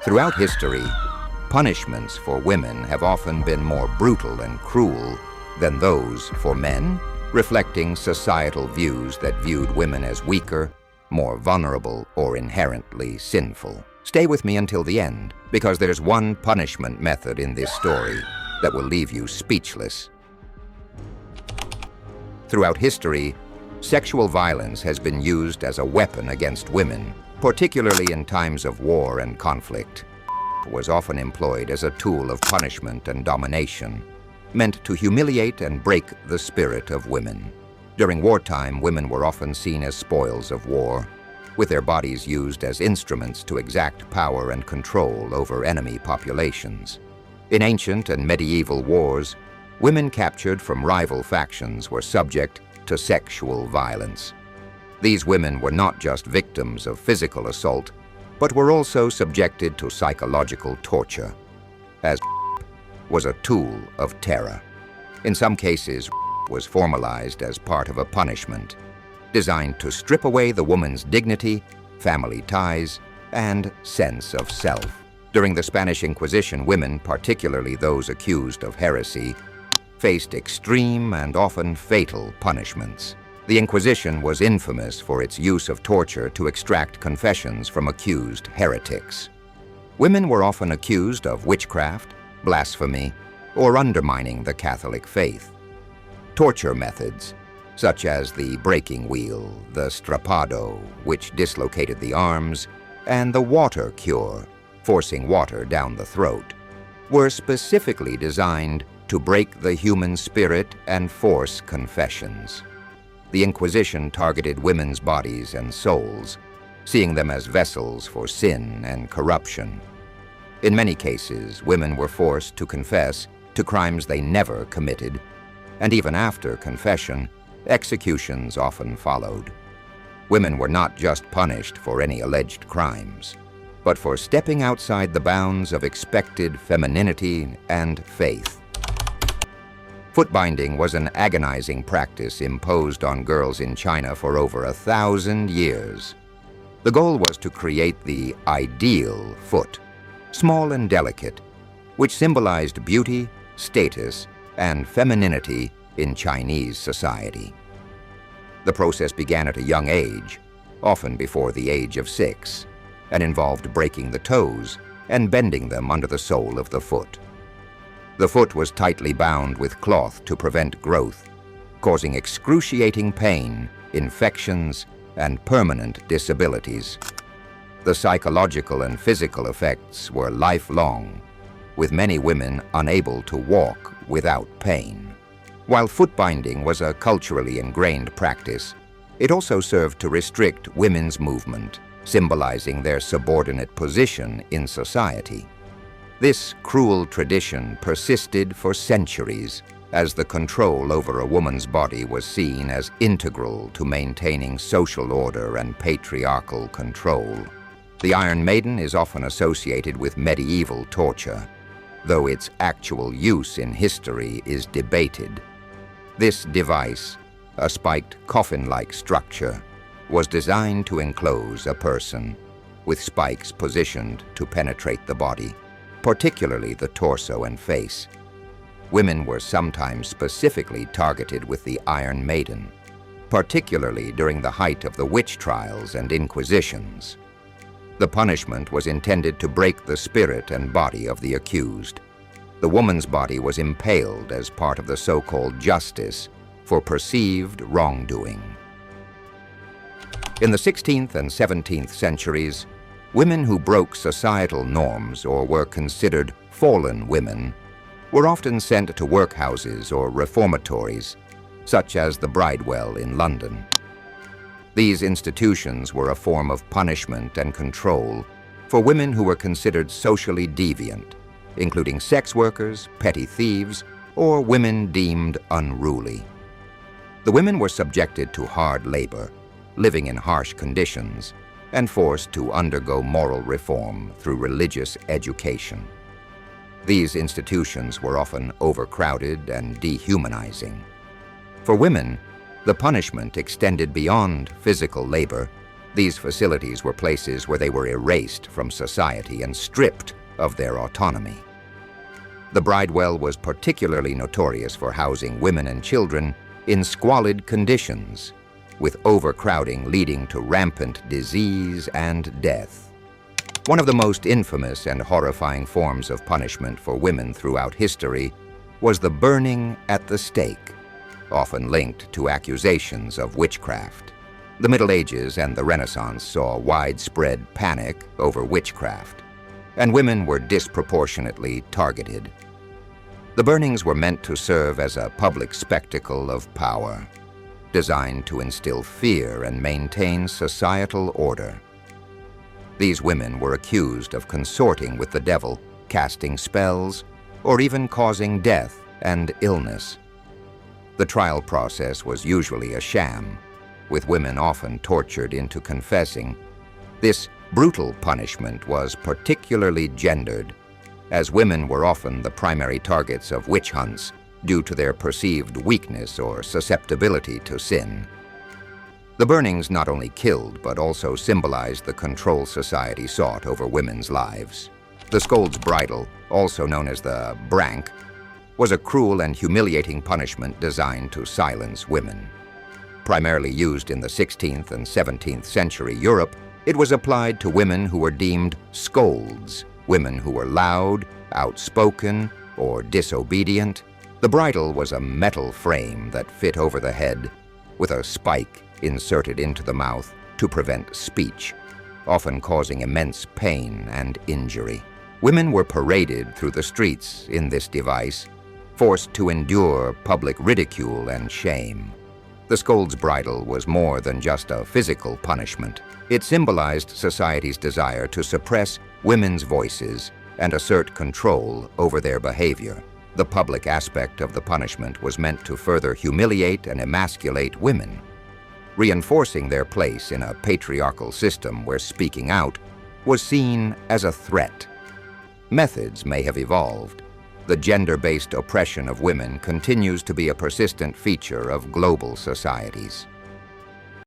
Throughout history, punishments for women have often been more brutal and cruel than those for men, reflecting societal views that viewed women as weaker, more vulnerable, or inherently sinful. Stay with me until the end, because there's one punishment method in this story that will leave you speechless. Throughout history, sexual violence has been used as a weapon against women, particularly in times of war and conflict. It was often employed as a tool of punishment and domination, meant to humiliate and break the spirit of women. During wartime, women were often seen as spoils of war, with their bodies used as instruments to exact power and control over enemy populations. In ancient and medieval wars, women captured from rival factions were subject to sexual violence. These women were not just victims of physical assault, but were also subjected to psychological torture, as was a tool of terror. In some cases, was formalized as part of a punishment, designed to strip away the woman's dignity, family ties, and sense of self. During the Spanish Inquisition, women, particularly those accused of heresy, faced extreme and often fatal punishments. The Inquisition was infamous for its use of torture to extract confessions from accused heretics. Women were often accused of witchcraft, blasphemy, or undermining the Catholic faith. Torture methods, such as the breaking wheel, the strappado, which dislocated the arms, and the water cure, forcing water down the throat, were specifically designed to break the human spirit and force confessions. The Inquisition targeted women's bodies and souls, seeing them as vessels for sin and corruption. In many cases, women were forced to confess to crimes they never committed, and even after confession, executions often followed. Women were not just punished for any alleged crimes, but for stepping outside the bounds of expected femininity and faith. Footbinding was an agonizing practice imposed on girls in China for over 1,000 years. The goal was to create the ideal foot, small and delicate, which symbolized beauty, status, and femininity in Chinese society. The process began at a young age, often before the age of 6, and involved breaking the toes and bending them under the sole of the foot. The foot was tightly bound with cloth to prevent growth, causing excruciating pain, infections, and permanent disabilities. The psychological and physical effects were lifelong, with many women unable to walk without pain. While footbinding was a culturally ingrained practice, it also served to restrict women's movement, symbolizing their subordinate position in society. This cruel tradition persisted for centuries, as the control over a woman's body was seen as integral to maintaining social order and patriarchal control. The Iron Maiden is often associated with medieval torture, though its actual use in history is debated. This device, a spiked coffin-like structure, was designed to enclose a person, with spikes positioned to penetrate the body, particularly the torso and face. Women were sometimes specifically targeted with the Iron Maiden, particularly during the height of the witch trials and inquisitions. The punishment was intended to break the spirit and body of the accused. The woman's body was impaled as part of the so-called justice for perceived wrongdoing. In the 16th and 17th centuries, women who broke societal norms or were considered fallen women were often sent to workhouses or reformatories, such as the Bridewell in London. These institutions were a form of punishment and control for women who were considered socially deviant, including sex workers, petty thieves, or women deemed unruly. The women were subjected to hard labor, living in harsh conditions, and forced to undergo moral reform through religious education. These institutions were often overcrowded and dehumanizing. For women, the punishment extended beyond physical labor These facilities were places where they were erased from society and stripped of their autonomy. The bridewell was particularly notorious for housing women and children in squalid conditions, with overcrowding leading to rampant disease and death. One of the most infamous and horrifying forms of punishment for women throughout history was the burning at the stake, often linked to accusations of witchcraft. The Middle Ages and the Renaissance saw widespread panic over witchcraft, and women were disproportionately targeted. The burnings were meant to serve as a public spectacle of power, designed to instill fear and maintain societal order. These women were accused of consorting with the devil, casting spells, or even causing death and illness. The trial process was usually a sham, with women often tortured into confessing. This brutal punishment was particularly gendered, as women were often the primary targets of witch hunts due to their perceived weakness or susceptibility to sin. The burnings not only killed, but also symbolized the control society sought over women's lives. The scold's bridle, also known as the brank, was a cruel and humiliating punishment designed to silence women. Primarily used in the 16th and 17th century Europe, it was applied to women who were deemed scolds, women who were loud, outspoken, or disobedient. The bridle was a metal frame that fit over the head, with a spike inserted into the mouth to prevent speech, often causing immense pain and injury. Women were paraded through the streets in this device, forced to endure public ridicule and shame. The scold's bridle was more than just a physical punishment. It symbolized society's desire to suppress women's voices and assert control over their behavior. The public aspect of the punishment was meant to further humiliate and emasculate women, reinforcing their place in a patriarchal system where speaking out was seen as a threat. Methods may have evolved. The gender-based oppression of women continues to be a persistent feature of global societies.